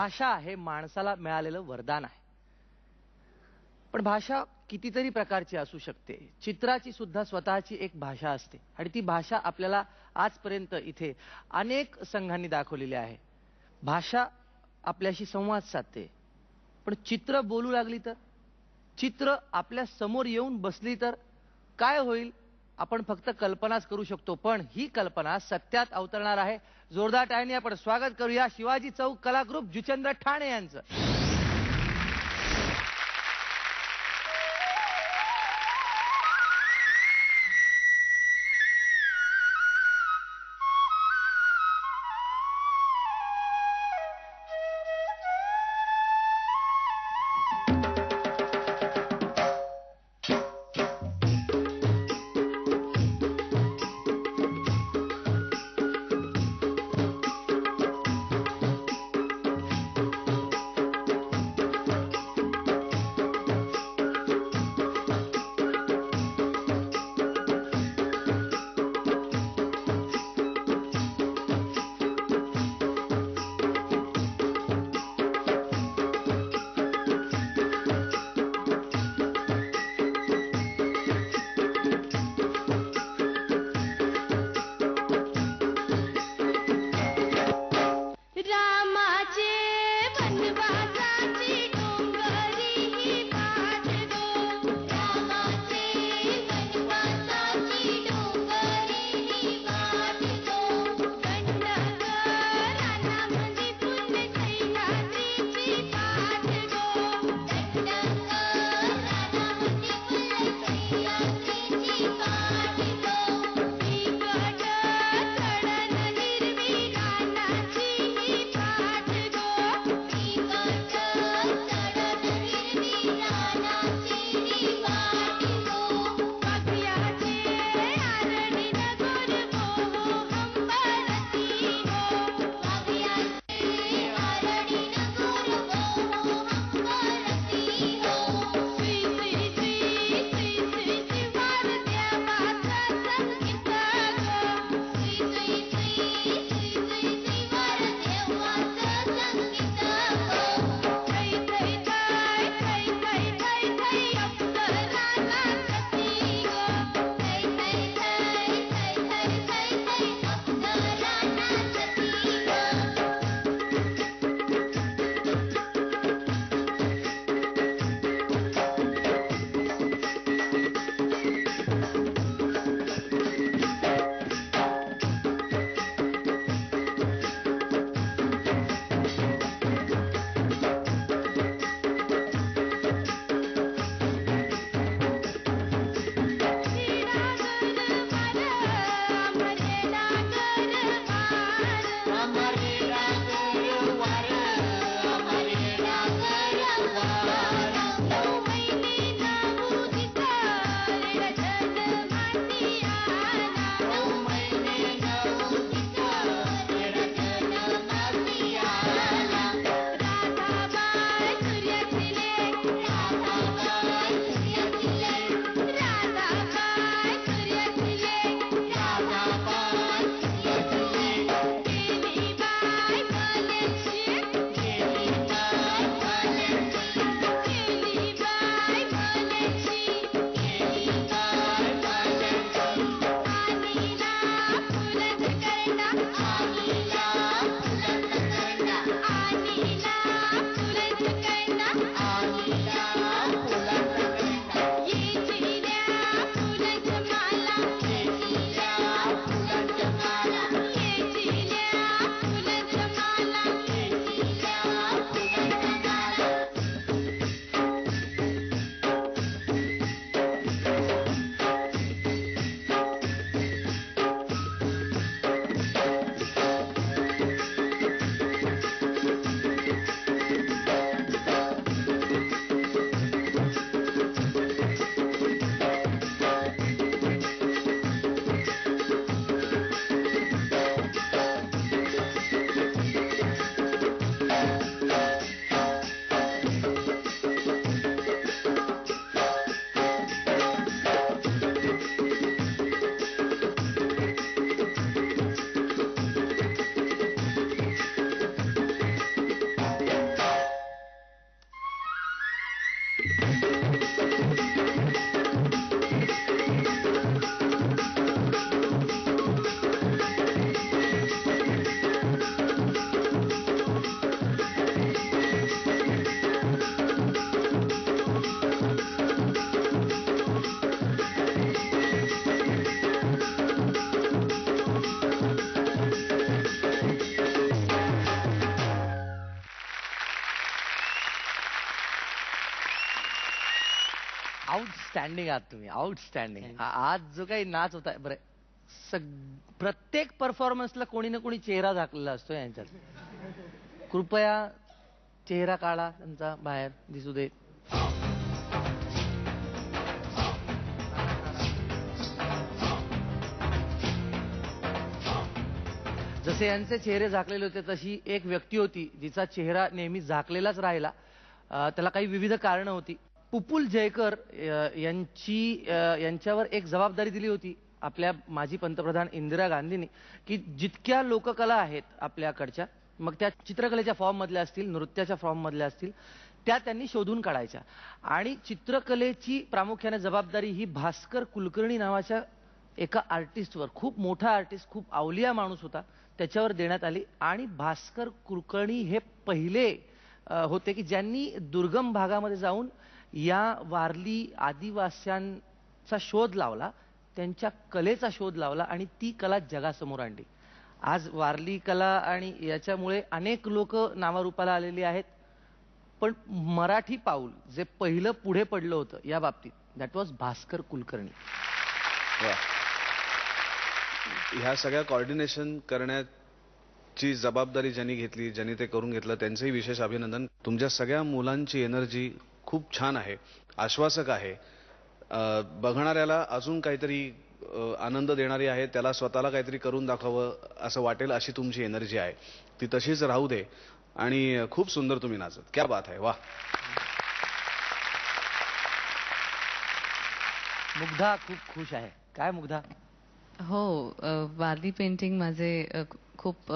भाषा हे माणसाला मिळालेलं वरदान आहे. पण भाषा कितीतरी प्रकारची असू शकते. चित्राची सुद्धा स्वतःची एक भाषा असते आणि ती भाषा आपल्याला आजपर्यंत इथे अनेक संघांनी दाखवलेली आहे. भाषा आपल्याशी संवाद साधते, पण चित्र बोलू लागली तर, चित्र आपल्या समोर येऊन बसली तर काय होईल आपण फक्त कल्पनाच करू शकतो. पण ही कल्पना सत्यात अवतरणार आहे. जोरदार टाळ्यांनी आपण स्वागत करूया शिवाजी चौक कला ग्रुप जुचंद्र ठाणे यांचं. आउटस्टँडिंग आहात तुम्ही, आउटस्टँडिंग. आज जो काही नाच होता बरं, प्रत्येक परफॉर्मन्सला कोणी ना कोणी चेहरा झाकलेला असतो यांच्यात. कृपया चेहरा काढा त्यांचा, बाहेर दिसू दे. जसे यांचे चेहरे झाकलेले होते तशी एक व्यक्ती होती जिचा चेहरा नेहमी झाकलेलाच राहिला. त्याला काही विविध कारणं होती. पुपुल जयकर यांच्यावर एक जबाबदारी दिली होती आपल्या माजी पंतप्रधान इंदिरा गांधींनी, की जितक्या लोककला आहेत आपल्याकडच्या, मग त्या चित्रकलेच्या फॉर्म मधल्या असतील, नृत्याच्या फॉर्म मधल्या असतील, त्या त्यांनी शोधून काढायच्या. आणि चित्रकलेची प्रामुख्याने जबाबदारी ही भास्कर कुलकर्णी नावाच्या एका आर्टिस्टवर, खूप मोठा आर्टिस्ट, खूप अवलिया माणूस होता, त्याच्यावर देण्यात आली. आणि भास्कर कुलकर्णी हे पहिले होते की ज्यांनी दुर्गम भागामध्ये जाऊन या वारली आदिवास्यांचा शोध लावला, त्यांच्या कलेचा शोध लावला आणि ती कला जगासमोर आणली. आज वारली कला आणि याच्यामुळे अनेक लोक नावारूपाला आलेली आहेत. पण मराठी पाऊल जे पहिलं पुढे पडलं होतं या बाबतीत, दॅट वॉज भास्कर कुलकर्णी. ह्या सगळ्या कोऑर्डिनेशन करण्याची जबाबदारी ज्यांनी घेतली, ज्यांनी ते करून घेतलं, त्यांचंही विशेष अभिनंदन. तुमच्या सगळ्या मुलांची एनर्जी खूप छान आहे, आश्वासक आहे, बघणाऱ्याला अजून काहीतरी आनंद देणारी आहे, त्याला स्वतःला काहीतरी करून दाखवावं असं वाटेल अशी तुमची एनर्जी आहे. ती तशीच राहू दे. आणि खूप सुंदर तुम्ही नाचत. क्या बात आहे. वा. मुग्धा खूप खुश आहे. काय मुग्धा? हो, वारली पेंटिंग माझे खूप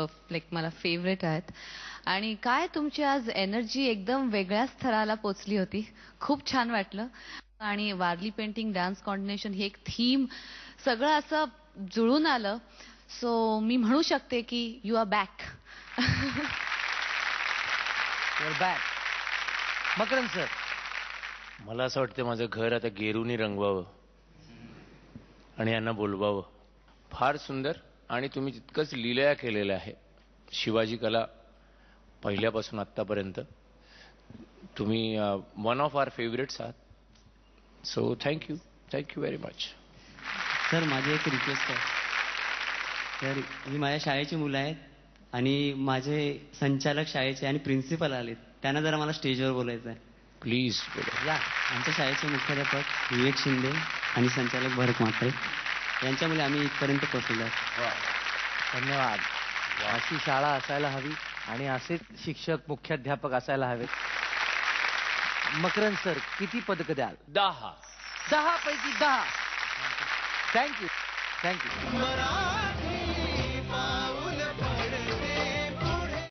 मला फेवरेट आहेत. आणि काय तुमची आज एनर्जी एकदम वेगळ्याच स्तराला पोचली होती. खूप छान वाटलं. आणि वारली पेंटिंग डान्स कॉर्डिनेशन ही एक थीम सगळं असं जुळून आलं. सो मी म्हणू शकते की you are back. Back. Makarand sir, मला असं वाटतं माझं घर आता गेरूनी रंगवावं आणि यांना बोलवावं. फार सुंदर. आणि तुम्ही तितकंच लीलया केलेलं आहे. शिवाजी कला पहिल्यापासून आत्तापर्यंत तुम्ही वन ऑफ आवर फेवरेट्स आहात. So thank you very much. Sir, माझी एक रिक्वेस्ट आहे. तर ही माझ्या शाळेची मुलं आहेत आणि माझे संचालक शाळेचे आणि प्रिन्सिपल आलेत, त्यांना जरा मला स्टेजवर बोलायचं आहे. प्लीज या. आमच्या शाळेचे मुख्याध्यापक विवेक शिंदे आणि संचालक भरत म्हात्रे यांच्यामुळे आम्ही इथपर्यंत पोहोचलो आहोत. धन्यवाद. अशी शाळा असायला हवी आणि असेच शिक्षक मुख्याध्यापक असायला हवेत. मकरंद सर, किती पदक द्याल? 10. 10 पैकी 10. थँक्यू.